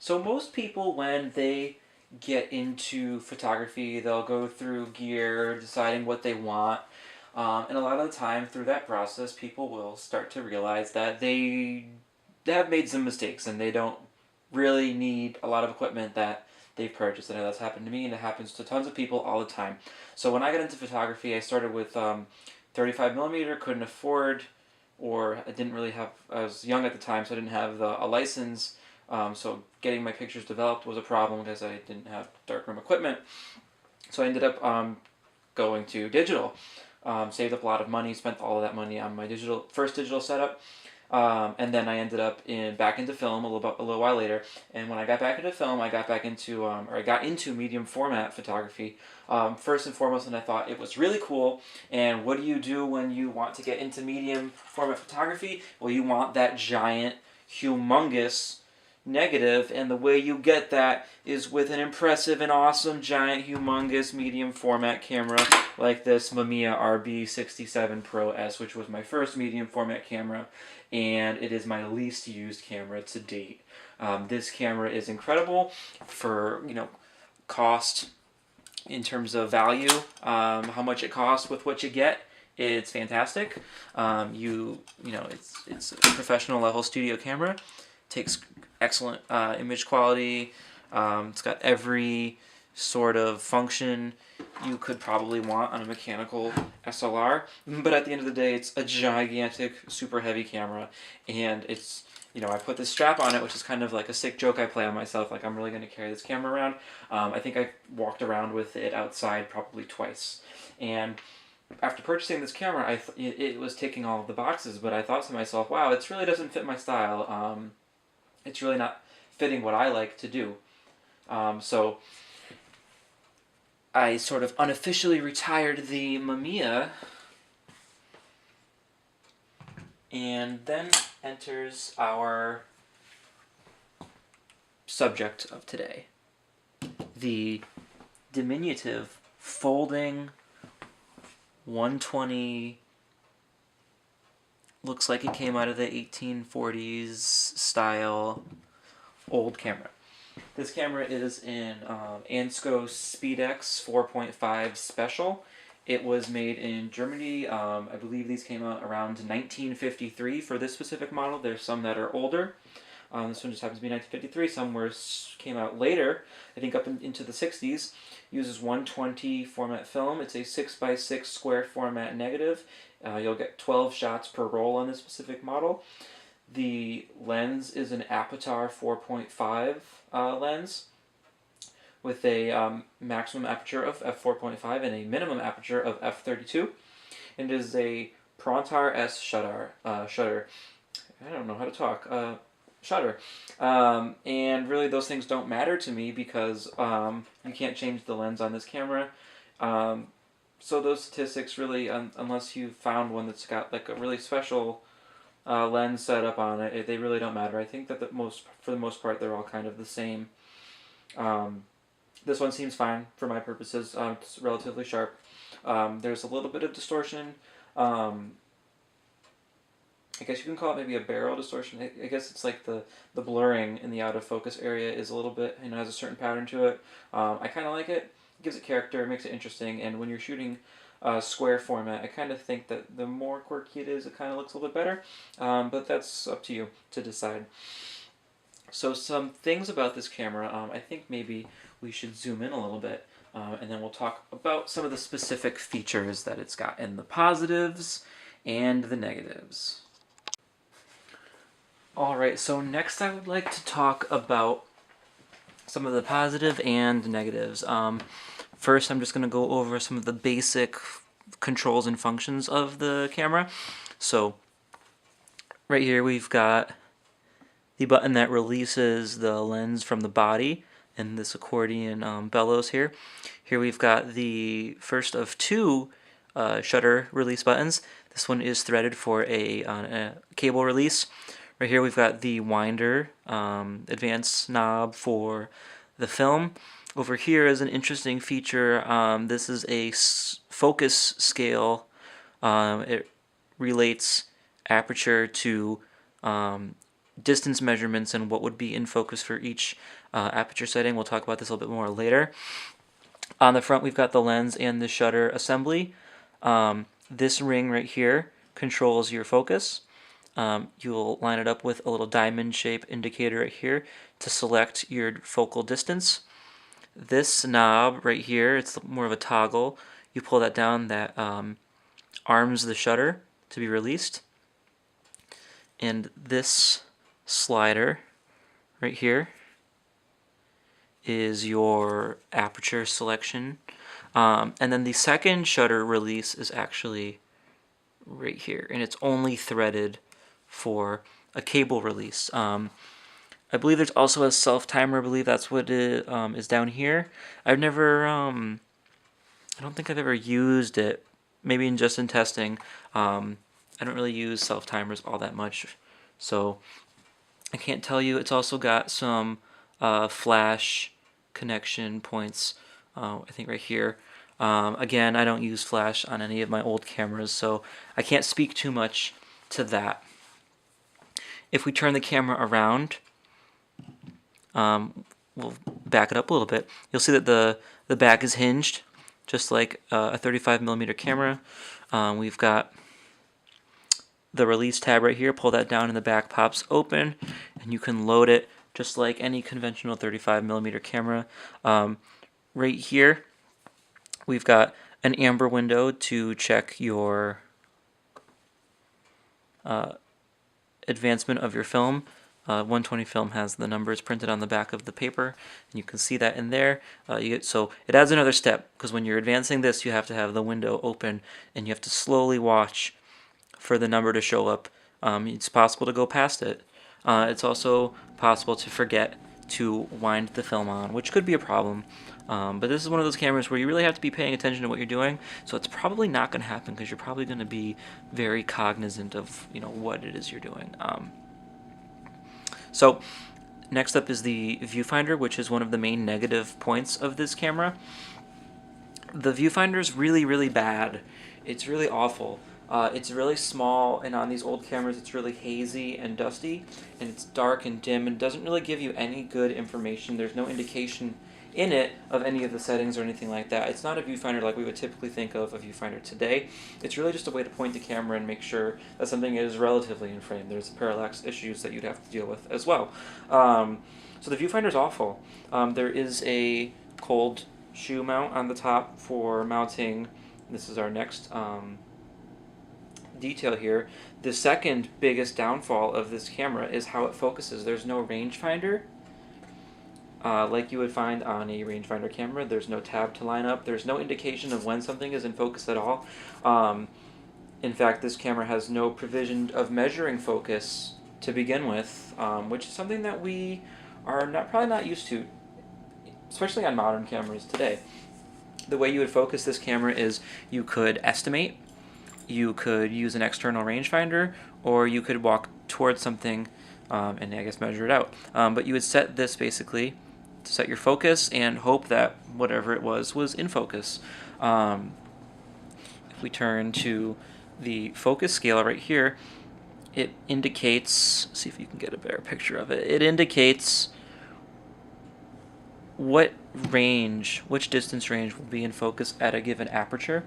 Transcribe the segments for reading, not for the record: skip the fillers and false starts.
So most people, when they get into photography, they'll go through gear, deciding what they want. And a lot of the time through that process, people will start to realize that they have made some mistakes and they don't really need a lot of equipment that they've purchased. I know that's happened to me and it happens to tons of people all the time. So when I got into photography, I started with 35 millimeter, couldn't afford, or I didn't really have, I was young at the time, so I didn't have a license. So getting my pictures developed was a problem because I didn't have darkroom equipment. So I ended up going to digital. Saved up a lot of money, spent all of that money on my first digital setup, and then I ended up back into film a little while later. And when I got back into film, I got back into or I got into medium format photography. First and foremost, and I thought it was really cool. And what do you do when you want to get into medium format photography? Well, you want that giant, humongous negative, and the way you get that is with an impressive and awesome, giant, humongous, medium format camera like this Mamiya RB67 Pro S, which was my first medium format camera, and it is my least used camera to date. This camera is incredible for, cost in terms of value, how much it costs with what you get. It's fantastic. It's a professional level studio camera. Takes excellent image quality. It's got every sort of function you could probably want on a mechanical SLR. But at the end of the day, it's a gigantic, super heavy camera. And it's, I put this strap on it, which is kind of like a sick joke I play on myself. Like, I'm really going to carry this camera around. I think I walked around with it outside probably twice. And after purchasing this camera, it was ticking all of the boxes, but I thought to myself, wow, it really doesn't fit my style. It's really not fitting what I like to do. So I sort of unofficially retired the Mamiya, and then enters our subject of today. The diminutive folding 120, looks like it came out of the 1840s style old camera. This camera is in Ansco Speedex 4.5 Special. It was made in Germany. I believe these came out around 1953 for this specific model. There's some that are older. This one just happens to be 1953. Some came out later, I think into the 60s. Uses 120 format film. It's a 6x6 square format negative. You'll get 12 shots per roll on this specific model. The lens is an Aperture 4.5 lens with a maximum aperture of f4.5 and a minimum aperture of f32. And it is a Prontar S shutter. I don't know how to talk. Shutter. And really those things don't matter to me because you can't change the lens on this camera. So those statistics really, unless you found one that's got like a really special lens setup on it, they really don't matter. I think that for the most part, they're all kind of the same. This one seems fine for my purposes. It's relatively sharp. There's a little bit of distortion. I guess you can call it maybe a barrel distortion. I guess it's like the blurring in the out of focus area is a little bit, has a certain pattern to it. I kind of like it. It gives it character, it makes it interesting, and when you're shooting square format, I kind of think that the more quirky it is, it kind of looks a little bit better. But that's up to you to decide. So some things about this camera, I think maybe we should zoom in a little bit, and then we'll talk about some of the specific features that it's got, and the positives and the negatives. Alright, so next I would like to talk about some of the positive and negatives. First, I'm just going to go over some of the basic controls and functions of the camera. So, right here we've got the button that releases the lens from the body, and this accordion bellows here. Here we've got the first of two shutter release buttons. This one is threaded for a cable release. Right here we've got the winder, advanced knob for the film. Over here is an interesting feature. This is a focus scale. It relates aperture to distance measurements and what would be in focus for each aperture setting. We'll talk about this a little bit more later. On the front, we've got the lens and the shutter assembly. This ring right here controls your focus. You'll line it up with a little diamond shape indicator right here to select your focal distance. This knob right here, it's more of a toggle. You pull that down, that arms the shutter to be released. And this slider right here is your aperture selection. And then the second shutter release is actually right here, and it's only threaded for a cable release. I believe there's also a self-timer. I believe that's what it is down here. I've never, I don't think I've ever used it, maybe just in testing. I don't really use self-timers all that much, so I can't tell you. It's also got some flash connection points, I think right here. Again, I don't use flash on any of my old cameras, so I can't speak too much to that. If we turn the camera around, we'll back it up a little bit. You'll see that the back is hinged, just like a 35mm camera. We've got the release tab right here. Pull that down and the back pops open, and you can load it just like any conventional 35mm camera. Right here, we've got an amber window to check your advancement of your film. 120 film has the numbers printed on the back of the paper, and you can see that in there. So it adds another step, because when you're advancing this, you have to have the window open, and you have to slowly watch for the number to show up. It's possible to go past it. It's also possible to forget to wind the film on, which could be a problem. But this is one of those cameras where you really have to be paying attention to what you're doing, so it's probably not going to happen, because you're probably going to be very cognizant of what it is you're doing. So next up is the viewfinder, which is one of the main negative points of this camera. The viewfinder is really, really bad. It's really awful. It's really small, and on these old cameras it's really hazy and dusty, and it's dark and dim, and doesn't really give you any good information. There's no indication in it of any of the settings or anything like that. It's not a viewfinder like we would typically think of a viewfinder today. It's really just a way to point the camera and make sure that something is relatively in frame. There's parallax issues that you'd have to deal with as well. So the viewfinder is awful. There is a cold shoe mount on the top for mounting. This is our next detail here. The second biggest downfall of this camera is how it focuses. There's no rangefinder. Like you would find on a rangefinder camera, there's no tab to line up. There's no indication of when something is in focus at all. In fact, this camera has no provision of measuring focus to begin with, which is something that we are probably not used to, especially on modern cameras today. The way you would focus this camera is you could estimate, you could use an external rangefinder, or you could walk towards something and I guess measure it out. But you would set this basically to set your focus and hope that whatever it was in focus. If we turn to the focus scale right here, it indicates, see if you can get a better picture of it, it indicates what range, which distance range will be in focus at a given aperture,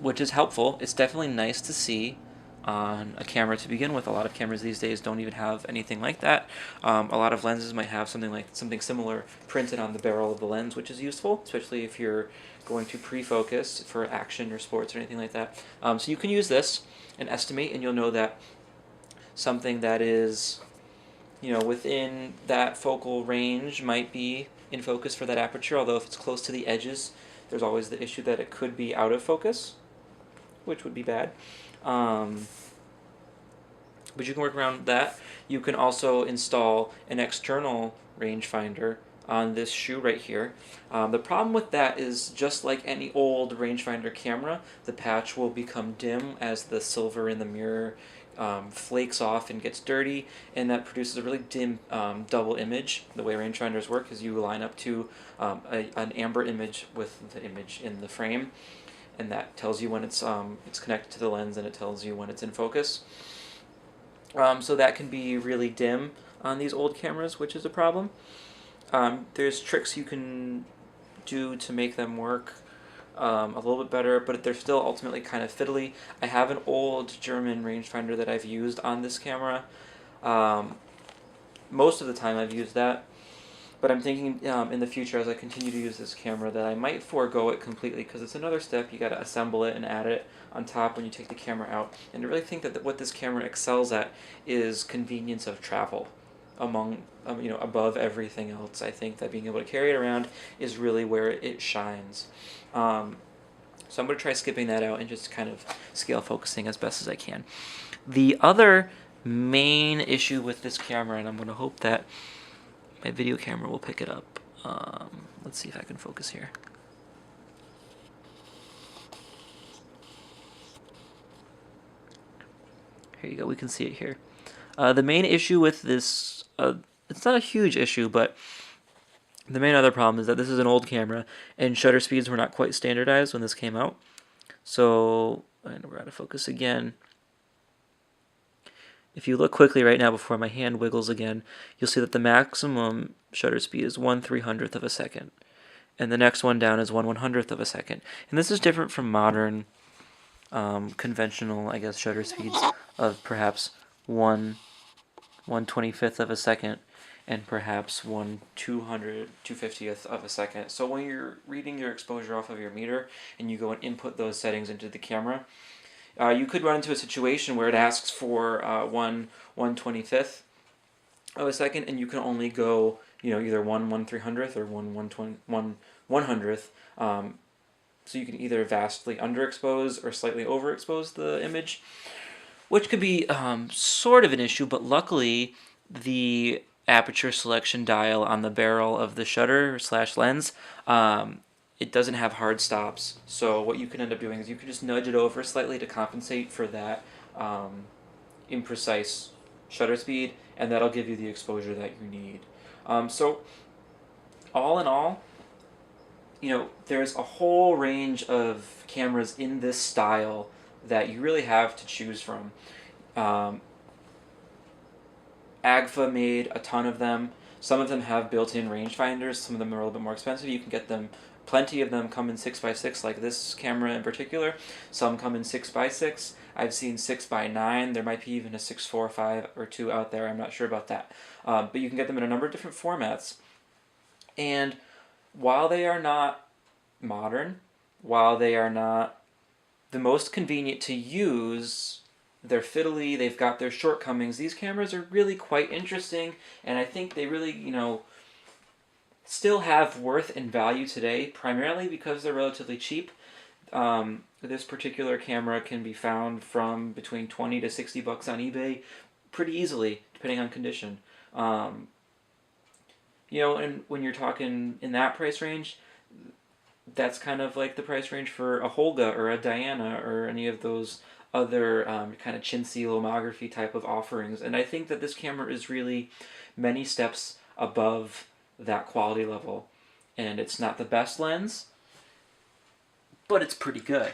which is helpful. It's definitely nice to see on a camera to begin with. A lot of cameras these days don't even have anything like that. A lot of lenses might have something similar printed on the barrel of the lens, which is useful, especially if you're going to pre-focus for action or sports or anything like that. So you can use this and estimate, and you'll know that something that is within that focal range might be in focus for that aperture, although if it's close to the edges, there's always the issue that it could be out of focus, which would be bad. But you can work around that. You can also install an external rangefinder on this shoe right here. The problem with that is, just like any old rangefinder camera, the patch will become dim as the silver in the mirror flakes off and gets dirty, and that produces a really dim double image. The way rangefinders work is you line up to an amber image with the image in the frame, and that tells you when it's connected to the lens, and it tells you when it's in focus. So that can be really dim on these old cameras, which is a problem. There's tricks you can do to make them work a little bit better, but they're still ultimately kind of fiddly. I have an old German rangefinder that I've used on this camera. Um, Most of the time I've used that, but I'm thinking in the future as I continue to use this camera that I might forego it completely because it's another step. You got to assemble it and add it on top when you take the camera out. And I really think that what this camera excels at is convenience of travel among above everything else. I think that being able to carry it around is really where it shines. So I'm going to try skipping that out and just kind of scale focusing as best as I can. The other main issue with this camera, and I'm going to hope that my video camera will pick it up. Let's see if I can focus here. Here you go, we can see it here. The main issue with this, it's not a huge issue, but the main other problem is that this is an old camera, and shutter speeds were not quite standardized when this came out. So, and we're out of focus again. If you look quickly right now before my hand wiggles again, you'll see that the maximum shutter speed is 1/300th of a second. And the next one down is 1/100th of a second. And this is different from modern conventional, I guess, shutter speeds of perhaps 1/125th of a second and perhaps 250th of a second. So when you're reading your exposure off of your meter and you go and input those settings into the camera, you could run into a situation where it asks for 1/125th of a second, and you can only go, either 1/1/300th or 1/100th. So you can either vastly underexpose or slightly overexpose the image, which could be sort of an issue. But luckily, the aperture selection dial on the barrel of the shutter / lens, it doesn't have hard stops. So what you can end up doing is you can just nudge it over slightly to compensate for that imprecise shutter speed, and that'll give you the exposure that you need. So all in all, there's a whole range of cameras in this style that you really have to choose from. Agfa made a ton of them. Some of them have built-in rangefinders. Some of them are a little bit more expensive. You can get them. Plenty of them come in 6x6, like this camera in particular. Some come in 6x6. I've seen 6x9. There might be even a 6.4, 5, or 2 out there. I'm not sure about that. But you can get them in a number of different formats. And while they are not modern, while they are not the most convenient to use, they're fiddly, they've got their shortcomings. These cameras are really quite interesting, and I think they really, still have worth and value today, primarily because they're relatively cheap. This particular camera can be found from between $20 to $60 on eBay pretty easily, depending on condition. And when you're talking in that price range, that's kind of like the price range for a Holga or a Diana or any of those other kind of chintzy lomography type of offerings. And I think that this camera is really many steps above that quality level. And it's not the best lens, but it's pretty good.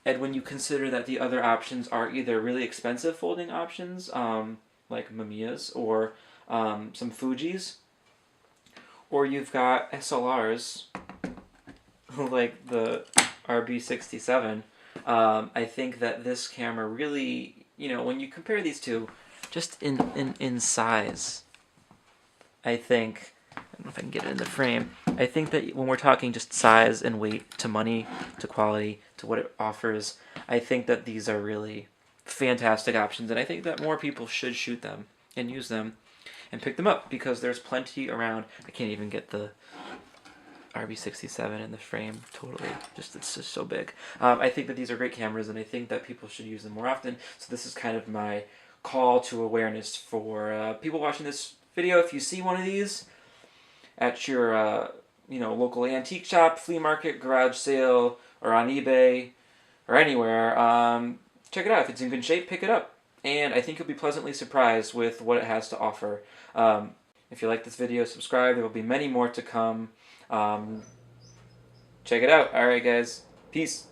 And when you consider that the other options are either really expensive folding options, like Mamiya's, or some Fuji's, or you've got SLRs, like the RB67, I think that this camera really, when you compare these two, just in size, I think, I don't know if I can get it in the frame, I think that when we're talking just size and weight to money, to quality, to what it offers, I think that these are really fantastic options, and I think that more people should shoot them and use them and pick them up, because there's plenty around. I can't even get the RB67 in the frame, totally. It's just so big. I think that these are great cameras, and I think that people should use them more often. So this is kind of my call to awareness for people watching this video. If you see one of these at your local antique shop, flea market, garage sale, or on eBay, or anywhere, check it out. If it's in good shape, pick it up. And I think you'll be pleasantly surprised with what it has to offer. If you like this video, subscribe. There will be many more to come. Check it out. Alright, guys. Peace.